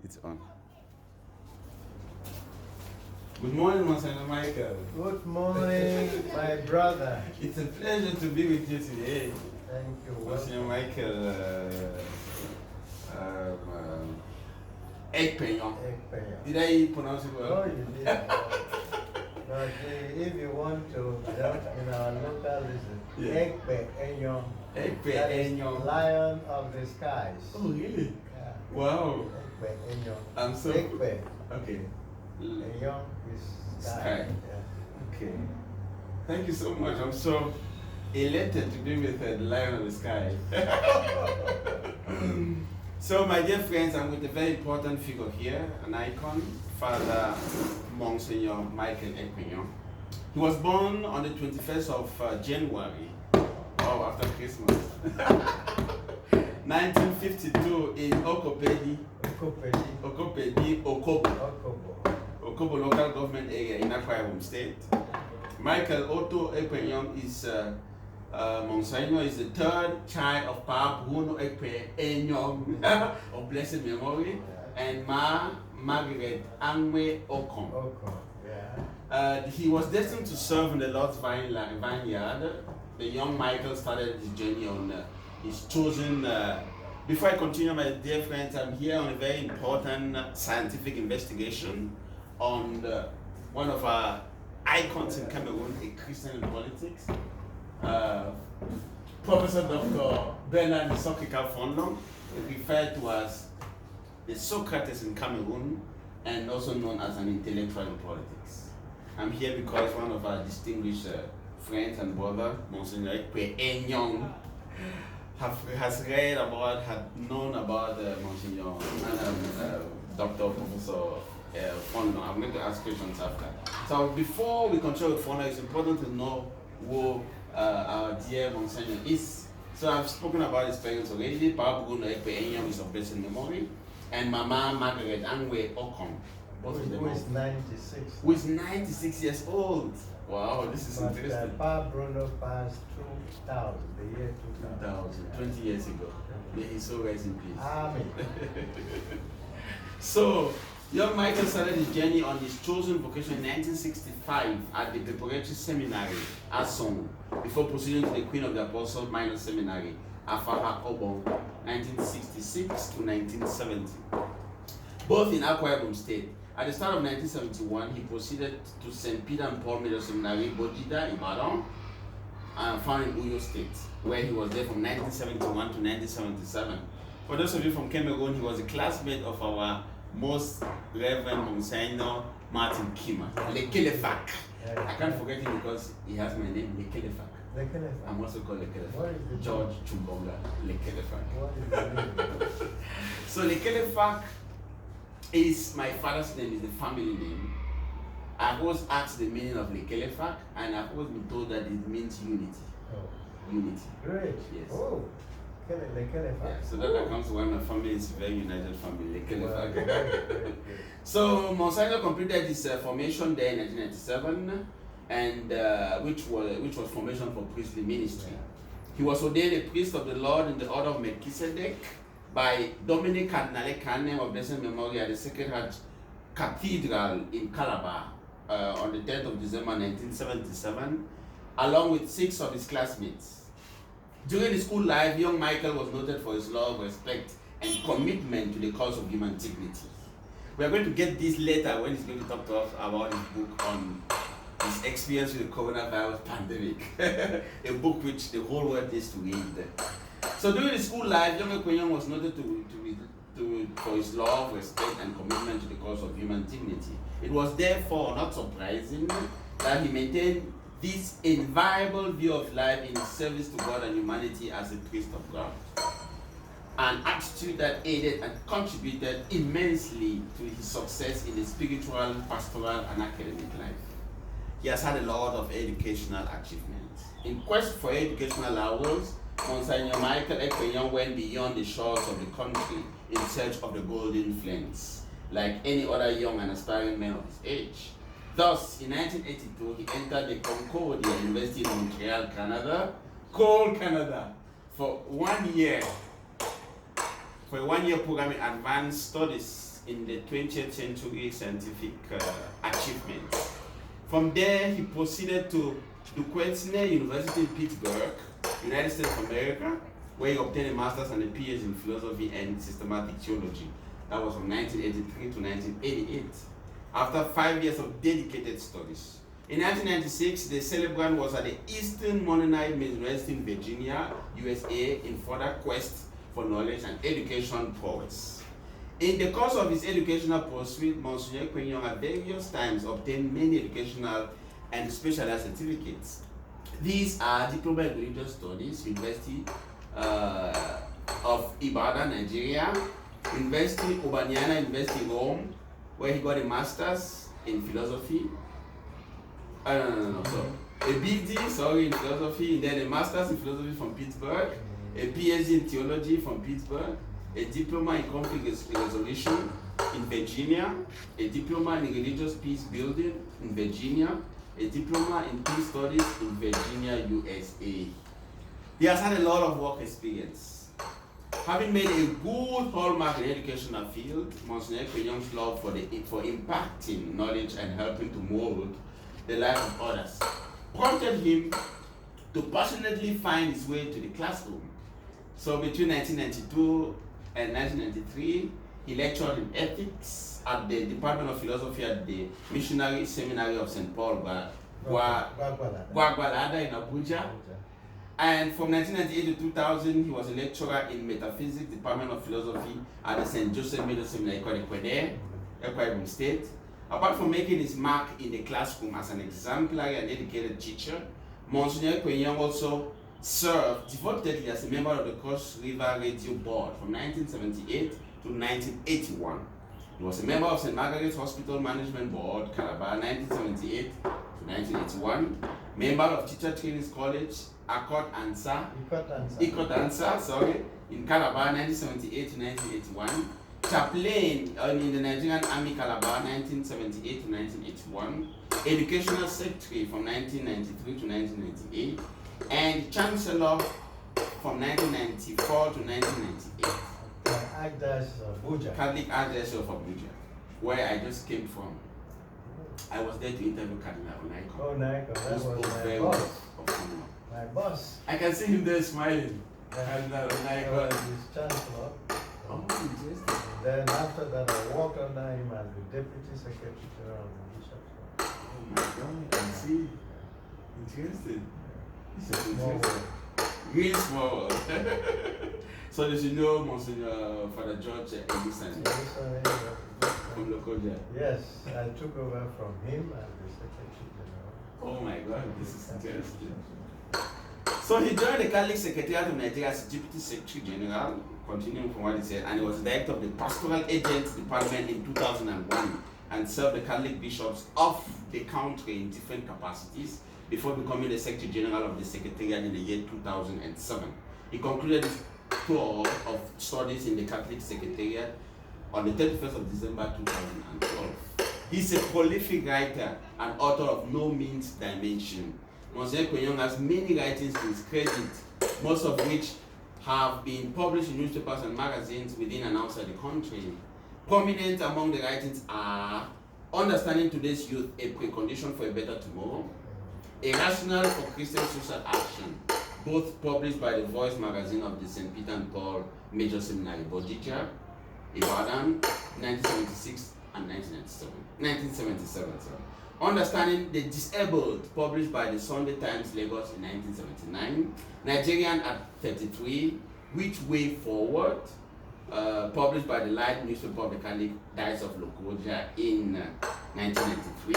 It's on. Good morning, Monsignor Michael. Good morning, my brother. It's a pleasure to be with you today. Thank you. Monsignor Michael Ekpeyon. Ekpeyon. Did I pronounce it well? Oh, you did. But if you want to help in our localism, Yeah. Ekpeyon. Ekpeyon. That is Lion of the Skies. Oh, really? Yeah. Wow. Ekpeyon. I'm so. Ekpe. Okay. Eyon is sky. Sky. Yeah. Okay. Thank you so much. I'm so elated to be with the Lion of the Sky. So, my dear friends, I'm with a very important figure here, an icon, Father Monsignor Michael Ekpeyon. He was born on the 21st of January, after Christmas, 1952 in Okopedi, Okobo local government area in Akwa Ibom State. Michael Otto Ekpeyon is Monsignor is the third child of Pa Bruno Ekpeyon of blessed memory and Ma Margaret Angwe Okom. He was destined to serve in the Lord's vineyard. The young Michael started his journey on his chosen. Before I continue, my dear friends, I'm here on a very important scientific investigation on one of our icons in Cameroon, a Christian in politics, Professor Dr. Bernard Sokika Fondong, referred to as the Socrates in Cameroon and also known as an intellectual in politics. I'm here because one of our distinguished friends and brother, Monsignor Ekpeyon, has read about, had known about Monsignor Dr. Professor Fondong. I'm going to ask questions after. So before we continue with Fondong, it's important to know who our dear Monsignor is. So I've spoken about his parents already. Papa Bruno Ekpeyon is of blessed memory, and Mama Margaret Angwe Okom. Who is 96. Who is 96 years old. Wow, this is interesting. Pa Bruno passed 2000, the year 2000. 20 years ago. May he so rest in peace. Amen. So, young Michael started his journey on his chosen vocation in 1965 at the Preparatory Seminary, Ason, before proceeding to the Queen of the Apostles Minor Seminary, Afaha Obon, 1966 to 1970. Both in Akwa Ibom State. At the start of 1971, he proceeded to St. Peter and Paul Middle Seminary, Bodida, Ibadan, found in Uyo State, where he was there from 1971 to 1977. For those of you from Cameroon, he was a classmate of our most Reverend Monsignor Martin Kima, Lekelefak. I can't forget him because he has my name, Lekelefak. I'm also called Lekelefak. George Chumbonga, Lekelefak. What is the name? So Lekelefak is my father's name, is the family name. I've always asked the meaning of Lekelefak, and I've always been told that it means unity. Oh. Unity. Great. Yes. Oh, Lekelefak. Yeah, so that accounts for why my family is a very united family, Lekelefak. Well, So Monsignor completed his formation there in 1997, and which was formation for priestly ministry. He was ordained a priest of the Lord in the order of Melchizedek by Dominic Cardinal Canem of blessed memory at the Sacred Heart Cathedral in Calabar on the 10th of December 1977, along with 6 of his classmates. During his school life, young Michael was noted for his love, respect, and commitment to the cause of human dignity. We are going to get this later when he's going to talk to us about his book on his experience with the coronavirus pandemic, a book which the whole world needs to read. So during his school life, young Ekpeyon was noted for his love, respect, and commitment to the cause of human dignity. It was therefore not surprising that he maintained this inviolable view of life in his service to God and humanity as a priest of God. An attitude that aided and contributed immensely to his success in the spiritual, pastoral, and academic life. He has had a lot of educational achievements. In quest for educational hours, Monsignor Michael Ekpeyon went beyond the shores of the country in search of the golden flames, like any other young and aspiring man of his age. Thus, in 1982, he entered the Concordia University in Montreal, Canada, cold Canada, for 1 year. For a 1 year program in advanced studies in the 20th century scientific achievements. From there, he proceeded to Duquesne University in Pittsburgh, United States of America, where he obtained a master's and a PhD in philosophy and systematic theology. That was from 1983 to 1988, after 5 years of dedicated studies. In 1996, the celebrant was at the Eastern Mennonite University in Virginia, USA, in further quest for knowledge and education prowess. In the course of his educational pursuit, Monsignor Quignon at various times obtained many educational and specialized certificates. These are Diploma in Religious Studies, University of Ibadan, Nigeria, University Urbaniana, University Rome, where he got a master's in philosophy. A BD, in philosophy, and then a master's in philosophy from Pittsburgh, a PhD in theology from Pittsburgh, a diploma in conflict resolution in Virginia, a diploma in religious peace building in Virginia, a diploma in peace studies in Virginia, USA. He has had a lot of work experience. Having made a good hallmark in the educational field, Monsignor Quignon's love for impacting knowledge and helping to mold the life of others prompted him to passionately find his way to the classroom. So between 1992 and 1993, he lectured in ethics at the Department of Philosophy at the Missionary Seminary of St. Paul, Gwagwalada in Abuja. And from 1998 to 2000, he was a lecturer in Metaphysics, Department of Philosophy at the St. Joseph Middle Seminary, Ekwa Ibom State. Apart from making his mark in the classroom as an exemplary and dedicated teacher, Monsignor Quignon also served devotedly as a member of the Cross River Radio Board from 1978 to 1981. He was a member of St. Margaret's Hospital Management Board, Calabar, 1978 to 1981. Member of Teacher Training College, Ikot Ansar, in Calabar, 1978 to 1981. Chaplain in the Nigerian Army, Calabar, 1978 to 1981. Educational Secretary from 1993 to 1998. And Chancellor from 1994 to 1998. Catholic Archdiocese of Abuja, where I just came from. I was there to interview Cardinal Onaiko. Oh, Naiko, that was my boss. My boss. I can see him there smiling. Cardinal Onaiko. His chancellor. Oh, interesting. Then after that, I walked under him as the Deputy Secretary General of the Bishop's Board. Oh my God, I see. Interesting. Small world. Really small world. So did you know Monsignor Father George Edison from Lokoja? Yes, I took over from him as the Secretary General. Oh my God, this is interesting. So he joined the Catholic Secretariat of Nigeria as Deputy Secretary General, continuing from what he said, and he was Director of the Pastoral Agents Department in 2001 and served the Catholic bishops of the country in different capacities before becoming the Secretary General of the Secretariat in the year 2007. He concluded his tour of studies in the Catholic Secretariat on the 31st of December 2012. He's a prolific writer and author of no mean dimension. Monsignor Quignon has many writings to his credit, most of which have been published in newspapers and magazines within and outside the country. Prominent among the writings are Understanding Today's Youth, A Precondition for a Better Tomorrow, A Rationale for Christian Social Action, both published by the Voice magazine of the St. Peter and Paul Major Seminary, Bodija, Ibadan, 1976 and 1977. Understanding the Disabled, published by the Sunday Times, Lagos in 1979. Nigerian at 33, Which Way Forward, published by the Light newspaper of the Catholic Diocese of Lokoja in 1993.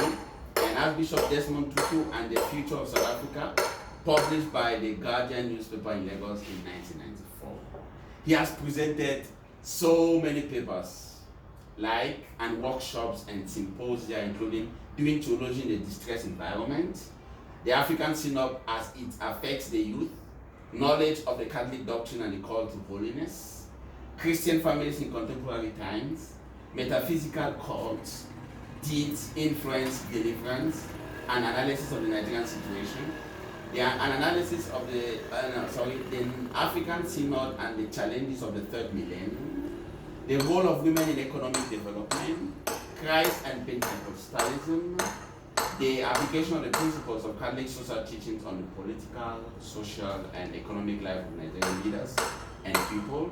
And Archbishop Desmond Tutu and the Future of South Africa, published by the Guardian newspaper in Lagos in 1994. He has presented so many papers, and workshops and symposia, including Doing Theology in the Distressed Environment, the African Synod as it affects the youth, Knowledge of the Catholic Doctrine and the Call to Holiness, Christian Families in Contemporary Times, Metaphysical Cults, Deeds, Influence, Deliverance, an analysis of the Nigerian situation, an analysis of the African Synod and the challenges of the third millennium, the role of women in economic development, Christ and Pentecostalism, the application of the principles of Catholic social teachings on the political, social, and economic life of Nigerian leaders and people,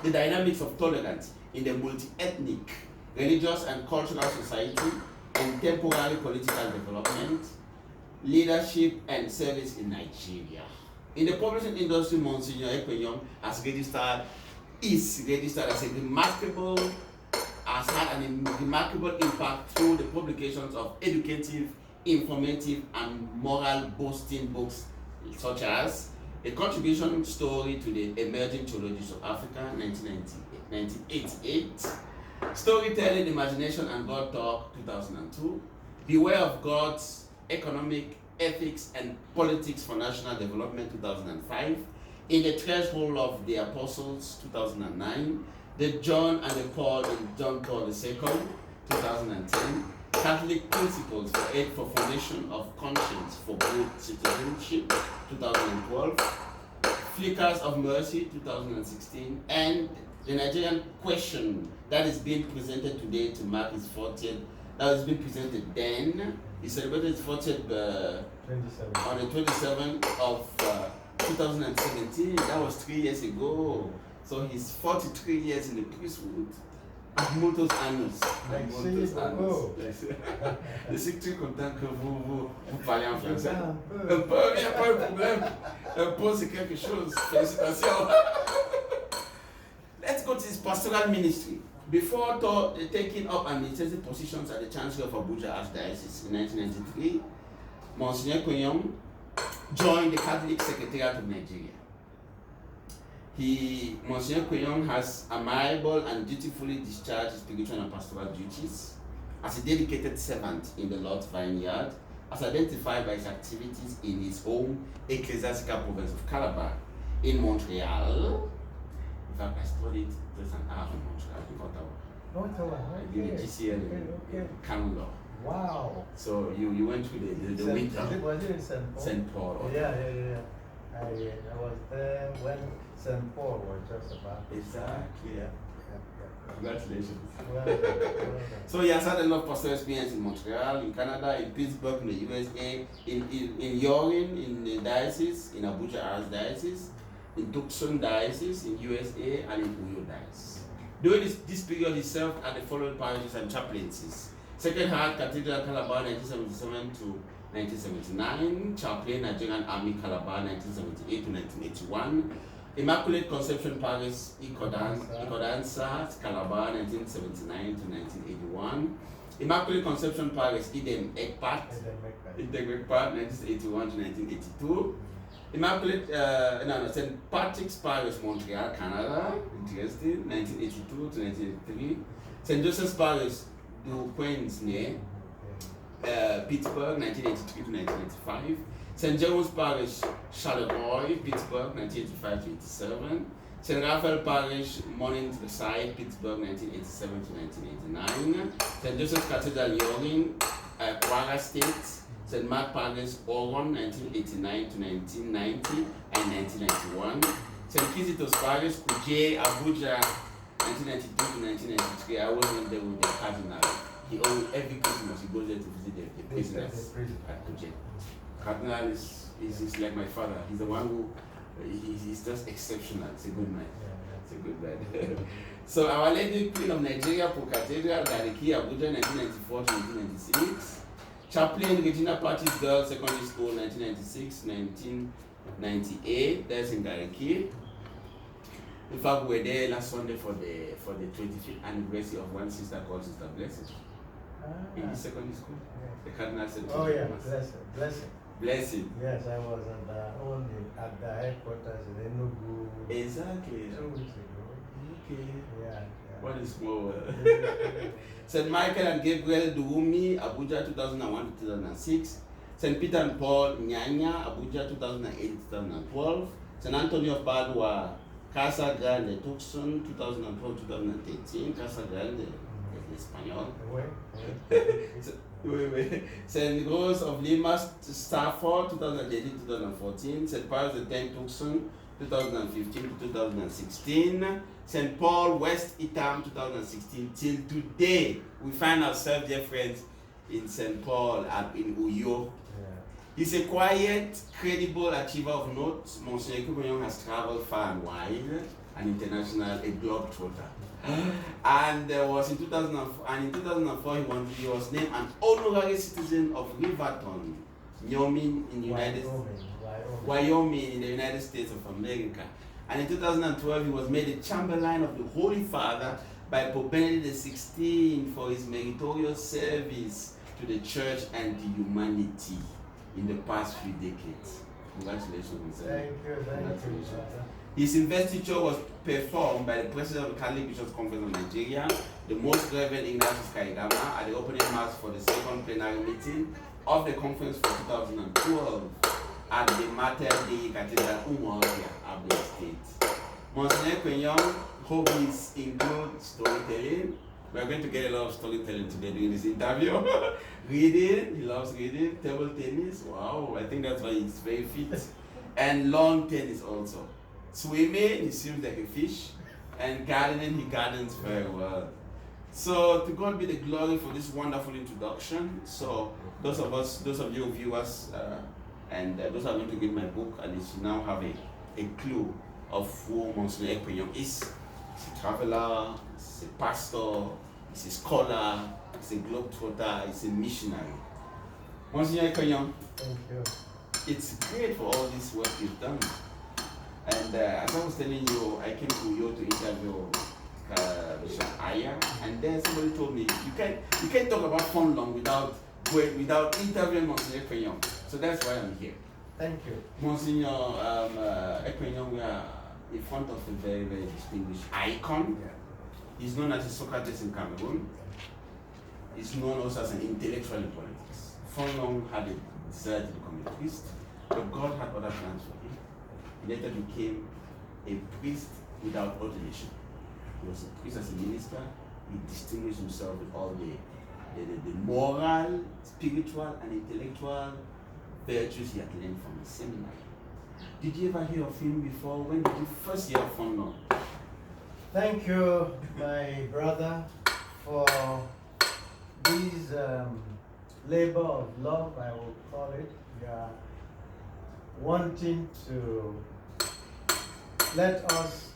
the dynamics of tolerance in the multi-ethnic, religious, and cultural society, and temporary political development, leadership, and service in Nigeria. In the publishing industry, Monsignor Ekpenyong is registered as a remarkable, has had a remarkable impact through the publications of educative, informative, and moral boasting books such as A Contribution Story to the Emerging Theologies of Africa, 1988, Storytelling, Imagination, and God Talk, 2002, Beware of God's Economic, Ethics, and Politics for National Development, 2005, In the Threshold of the Apostles, 2009, The John and the Paul in John Paul II, 2010, Catholic Principles for Aid for Formation of Conscience for Good Citizenship, 2012, Flickers of Mercy, 2016, and the Nigerian Question that is being presented today to mark his 40th, that was being presented then. He celebrated his 40th on the 27th of 2017. That was 3 years ago. So he's 43 years in the priesthood. Multos anos. Multos anos. Le sais que tu es content que vous parlez en français. Un peu, il n'y a pas de problème. Un peu, c'est quelque chose. Félicitations. Let's go to his pastoral ministry. Before taking up administrative positions at the Chancellor of Abuja Archdiocese in 1993, Monsignor Ekpenyong joined the Catholic Secretariat of Nigeria. Monsignor Ekpenyong has amiable and dutifully discharged his spiritual and pastoral duties as a dedicated servant in the Lord's vineyard, as identified by his activities in his home ecclesiastical province of Calabar, in Montreal. In fact, I studied just an hour in Montreal, in Ottawa. Ottawa, I did the GCL in Canada. Wow. So you went through the winter. Was it in St. Paul? St. Paul. Okay. Yeah. I was there when St. Paul was just about. Exactly. Yeah. Congratulations. Well, So he has had a lot of pastoral experience in Montreal, in Canada, in Pittsburgh, in the USA, in Yorin, in the diocese, in Abuja Archdiocese, in Tucson Diocese, in USA, and in Uyo Diocese. During this period, he served at the following parishes and chaplaincies: Sacred Heart Cathedral, Calabar, 1977 to 1979, Chaplain, Nigerian Army, Calabar, 1978 to 1981, Immaculate Conception Parish, Ikodansa, Calabar, 1979 to 1981, Immaculate Conception Parish, Eden Ekpat, 1981 to 1982, St. Patrick's Parish, Montreal, Canada, interesting, 1982 to 1983, St. Joseph's Parish, Du Queens, Pittsburgh, 1983 to 1985, St. Jerome's Parish, Charleroi, Pittsburgh, 1985 to 87, St. Raphael Parish, Morningside, Pittsburgh, 1987 to 1989, St. Joseph's Cathedral, Yorin, Kwara State, St. Mark Parish, Oron, 1989 to 1990 and 1991, St. Kizito's Parish, Kuje, Abuja, 1992 to 1993. I always went there with the Cardinal. He always, every Christmas, he goes there to visit the prisoners at Kuje. Cardinal is like my father. He's the one who, he's just exceptional. It's a good man. It's a good man. So Our Lady Queen of Nigeria, Pro Cathedral, Gariki, Abuja, 1994 to 1996. Chaplain, Regina Patrice Girls Secondary School, 1996, 1998. That's in Gariki. In fact, we were there last Sunday for the 25th anniversary of one sister called Sister Blessed. In the secondary school. The Cardinal said, oh yeah, Blessing. Blessing. Yes, I was at the headquarters in Enugu. Exactly. 2 weeks ago. Okay. Yeah. What is more? St. Michael and Gabriel Duumi, Abuja, 2001 to 2006. St. Peter and Paul, Nyanya, Abuja, 2008 to 2012. St. Anthony of Padua, Casa Grande, Tucson, 2012-2013. Casa Grande, en español. St. Rose of Lima, Stafford, 2018-2014. St. Pius X, Tucson, 2015 to 2016. St. Paul, West Etam, 2016. Till today, we find ourselves, dear friends, in St. Paul and in Uyo. Yeah. He's a quiet, credible achiever of note. Monsignor Ekwenyong has traveled far and wide, an international, a globetrotter. And in 2004 he was named an honorary citizen of Riverton, Wyoming in the Wyoming in the United States of America. And in 2012 he was made a Chamberlain of the Holy Father by Pope Benedict XVI for his meritorious service to the Church and to humanity in the past few decades. Congratulations. Thank you. His investiture was performed by the President of the Catholic Bishops' Conference of Nigeria, the Most Reverend Ignatius Kaigama, at the opening mass for the second plenary meeting of the conference for 2012 at the Mater Dei Cathedral Umuahia, Abia State. Monsignor Ekwenyong hobbies include storytelling. We are going to get a lot of storytelling today during this interview. Reading, he loves reading. Table tennis, wow, I think that's why he's very fit. And lawn tennis also. Swimming, he swims like a fish. And gardening, he gardens very well. So to God be the glory for this wonderful introduction. So those of you viewers, and those are going to read my book, at least you now have a clue of who Monsignor Ekwenyong is. He's a traveler, he's a pastor, he's a scholar, he's a globetrotter, he's a missionary. Monsignor Ekwenyong, Thank you. it's great for all this work you've done. And as I was telling you, I came to Uyo to interview Bishop Aya, and then somebody told me you can't talk about Fonlong without interviewing Monsignor Ekwenyong. So that's why I'm here. Thank you. Monsignor Ekwenyong, we are in front of a very, very distinguished icon. Yeah. He's known as a Socrates in Cameroon. He's known also as an intellectual in politics. Fonlong had a desire to become a priest, but God had other plans for him. He later became a priest without ordination. He was a priest as a minister. He distinguished himself with all the moral, spiritual, and intellectual virtues he had learned from the seminary. Did you ever hear of him before? When did you first hear of Fonlong? Thank you, my brother, for this labor of love, I will call it. You are wanting to let us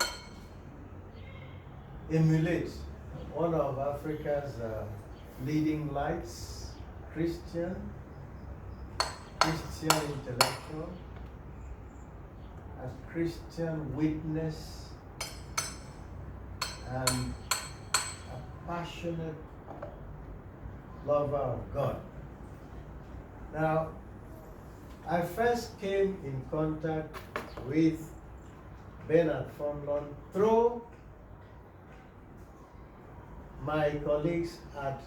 emulate one of Africa's leading lights, Christian intellectual, a Christian witness, and a passionate lover of God. Now, I first came in contact with Bernard Fonlong through my colleagues at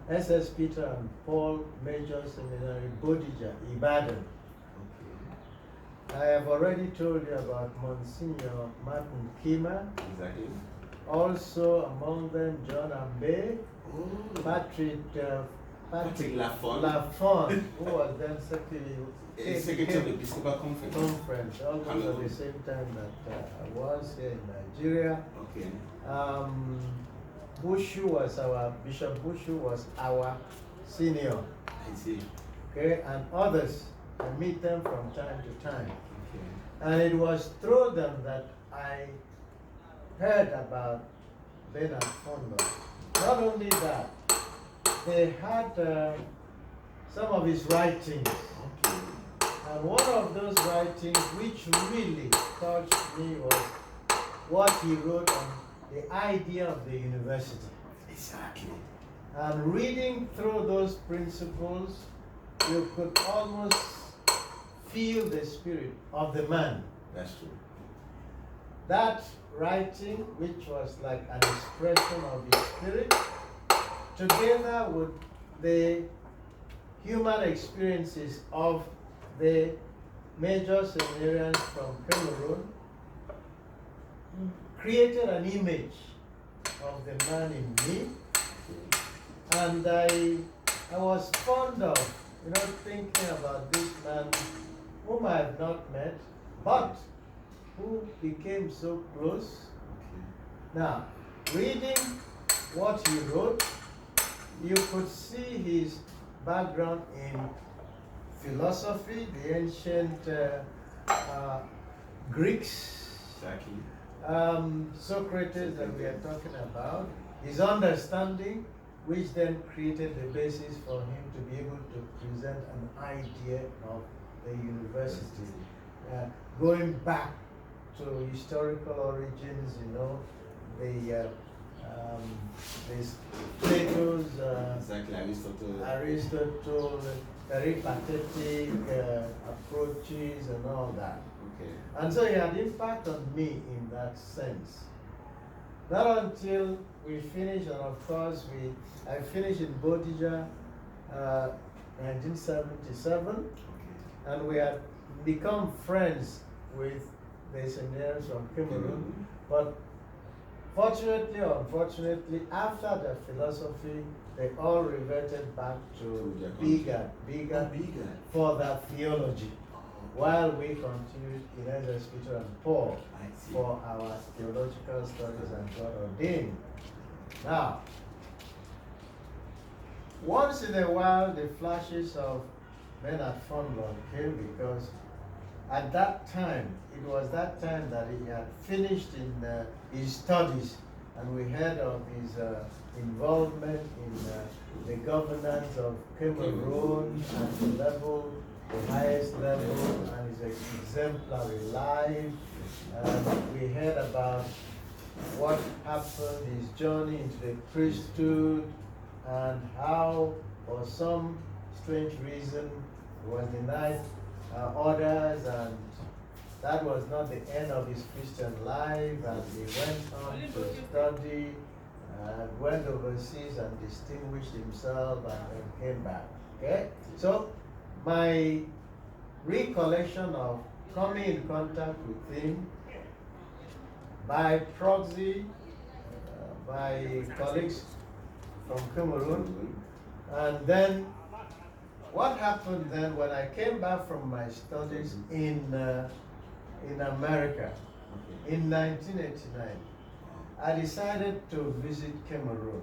SS Peter and Paul Major Seminary, Bodija, Ibadan. I have already told you about Monsignor Martin Kima. Exactly. Also among them, John Ambe, Patrick Lafon, who was then Secretary of the Episcopal Conference. Almost at the same time that I was here in Nigeria. Okay. Bishop Bushu was our senior. I see. Okay, and others, I meet them from time to time. Okay. And it was through them that I heard about Bernard Fonlong. Not only that, they had some of his writings. Okay. And one of those writings which really touched me was what he wrote on the idea of the university. Exactly. And reading through those principles, you could almost feel the spirit of the man. That's true. That writing, which was like an expression of his spirit, together with the human experiences of the major seminarians from Cameroon, created an image of the man in me. And I was fond of, thinking about this man whom I have not met, but who became so close. Okay. Now, reading what he wrote, you could see his background in philosophy, the ancient Greeks, Exactly. Socrates that we are talking about, his understanding, which then created the basis for him to be able to present an idea of the university. Going back to historical origins, this Plato's Exactly, Aristotle. Aristotle, very pathetic approaches and all that. Okay. And so he had impact on me in that sense. Not until we finished, and of course I finished in Bodija, 1977, Okay. and we had become friends with the seminaries from Cameroon. But fortunately or unfortunately, after the philosophy, they all reverted back to their bigger Bigger. for that theology, while we continued in SS Peter and Paul I see. for our theological studies and God ordained. Now, once in a while, the flashes of Bernard Fondlon came because at that time, it was that time that he had finished in his studies, and we heard of his involvement in the governance of Cameroon at the level, the highest level, and his exemplary life. We heard about what happened, his journey into the priesthood, and how, for some strange reason, he was denied orders, and that was not the end of his Christian life, and he went on to study, went overseas and distinguished himself, and then came back. Okay? So, my recollection of coming in contact with him by proxy, by colleagues from Cameroon, and then what happened then when I came back from my studies in America in 1989, I decided to visit Cameroon.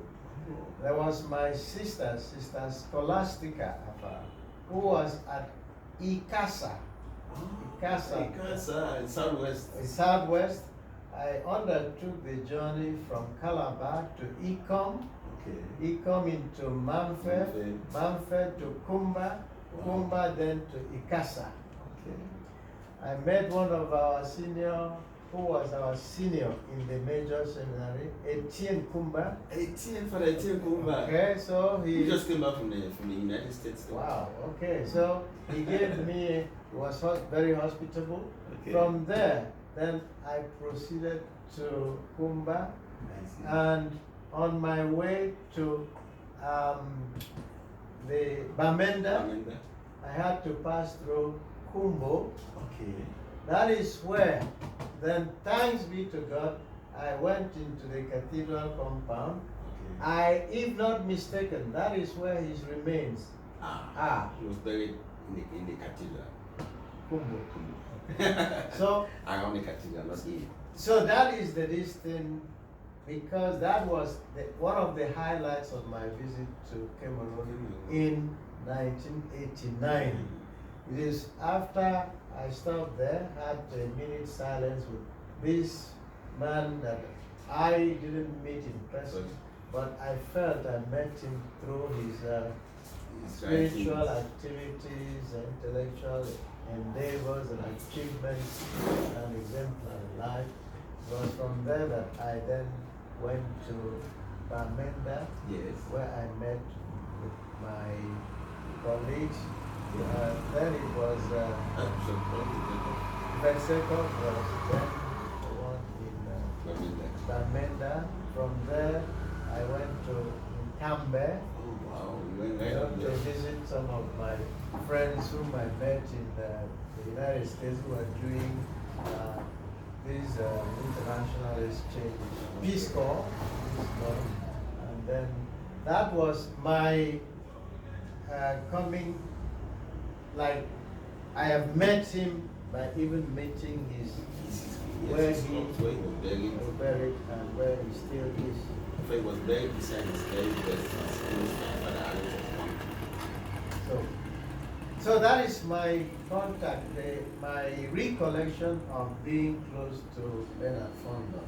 There was my sister Scholastica Apa, who was at Ikasa. Ikasa in Southwest. In Southwest. I undertook the journey from Calabar to Ikom, Okay. Ikom into Manfred, Manfred to Kumba, Kumba then to Ikasa. Okay. I met one of our senior, who was our senior in the major seminary, Etienne Kumba. Father Etienne Kumba. Okay, so He just came back from the United States. Wow, okay, so he gave me, he was very hospitable. Okay. From there, then I proceeded to Kumba, and on my way to the Bamenda, I had to pass through Kumbo. Okay. That is where, then thanks be to God, I went into the cathedral compound. Okay. If not mistaken, that is where his remains are. He was buried in the cathedral. Kumbo. So around the cathedral, not in. So that is this thing, because that was one of the highlights of my visit to Cameroon in 1989. It is after I stopped there, had a minute silence with this man that I didn't meet in person, but I felt I met him through his spiritual activities, intellectual endeavors and achievements, and exemplary life. It was from there that I then went to Bamenda, Yes. where I met with my colleagues. Then it was Mexico was then the one in Bamenda. From there, I went to Cambe. Oh wow, you went right up To there. visit some of my friends whom I met in the United States who are doing this international exchange, Peace Corps, and then that was my coming. Like I have met him by even meeting his Yes, where it's he not where he was buried. was buried and where he still is. So he was buried beside his very best his father Alex of Monkey. So that is my contact, my recollection of being close to Bernard Fondo.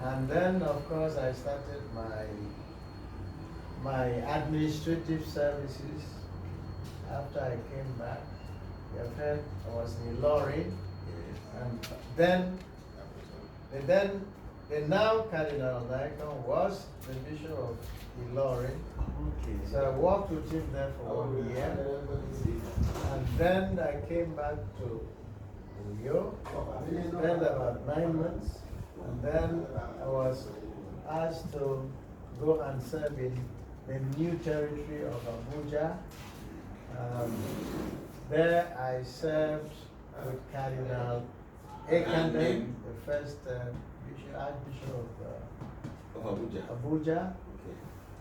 And then, of course, I started my administrative services after I came back. You have heard I was in Ilorin, and then the now Cardinal Nikon was the Bishop of Ilorin. Okay. So I worked with him there for 1 year, and then I came back to Uyo, spent about 9 months, and then I was asked to go and serve in the new territory of Abuja. There I served with Cardinal Ekandem, the first Archbishop Of Abuja. of Abuja. Okay.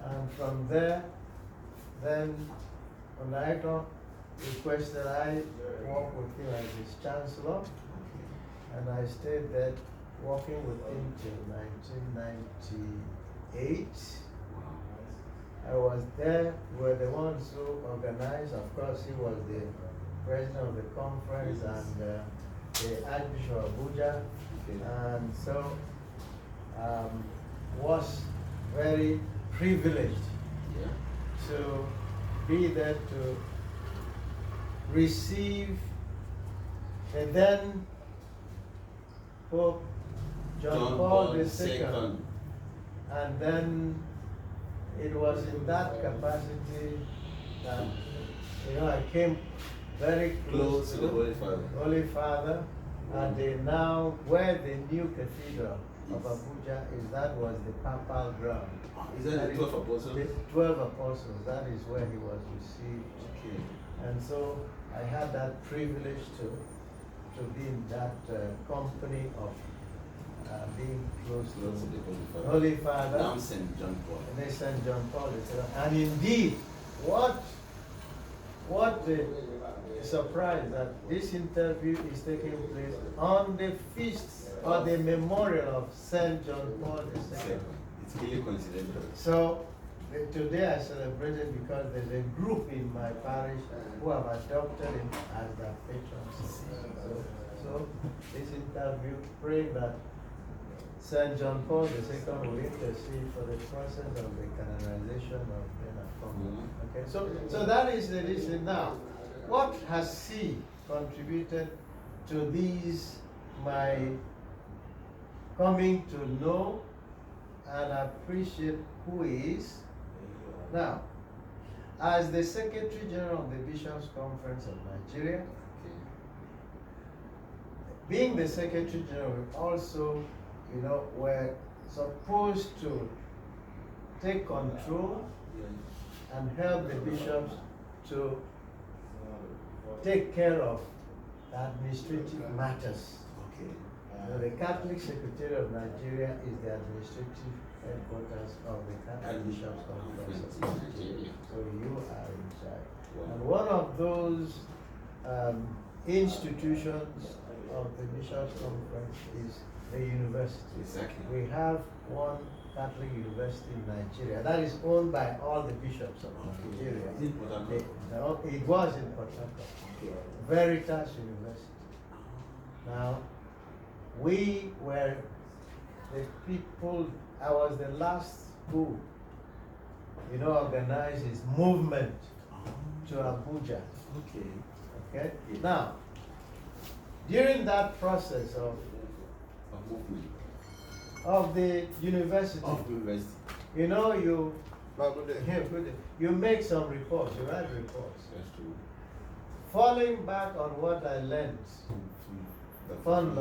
And from there, then when I requested I work with him as his chancellor, and I stayed there working with him till 1998. I was there, we were the ones who organized. Of course, he was the president of the conference and the Archbishop of Abuja. And so was very privileged to be there to receive the then Pope John Paul II. And then it was in that capacity that I came very close to the Holy Father. Holy Father, and now where the new cathedral of Abuja is, that was the papal ground. Is that the 12 apostles? The 12 apostles, that is where he was received. Okay. And so I had that privilege to be in that company of being close to the Holy Father. Now St. John Paul. And then St. John Paul II. And indeed, what a surprise that this interview is taking place on the feast or the memorial of St. John Paul II. It's really coincidental. So today I celebrated because there's a group in my parish who have adopted him as their patron saint. So this interview, praying that St. John Paul II will intercede for the process of the canonization of Bernard Fondo. Okay, so that is the reason now. What has he contributed to these, my coming to know and appreciate who he is? Now, as the Secretary General of the Bishops' Conference of Nigeria, being the Secretary General, we also, were supposed to take control and help the bishops to take care of administrative matters. The Catholic Secretariat of Nigeria is the administrative headquarters of the Catholic Bishops' Conference of Nigeria. So you are in charge. And one of those institutions of the Bishops' Conference is the university. Exactly. We have one Catholic university in Nigeria that is owned by all the bishops of Nigeria. Is it Port Harcourt? It was in Port Harcourt. Veritas University. Now, we were the people, I was the last who, organized his movement to Abuja. Okay? Now, during that process of movement. Of the university. You make some reports, you write reports. That's true. Falling back on what I learned from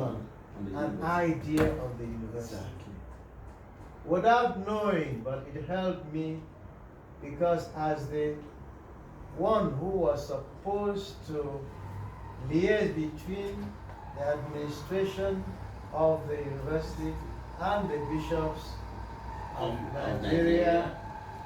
an idea of the university. Without knowing, but it helped me because as the one who was supposed to liaise between the administration of the university and the bishops of Nigeria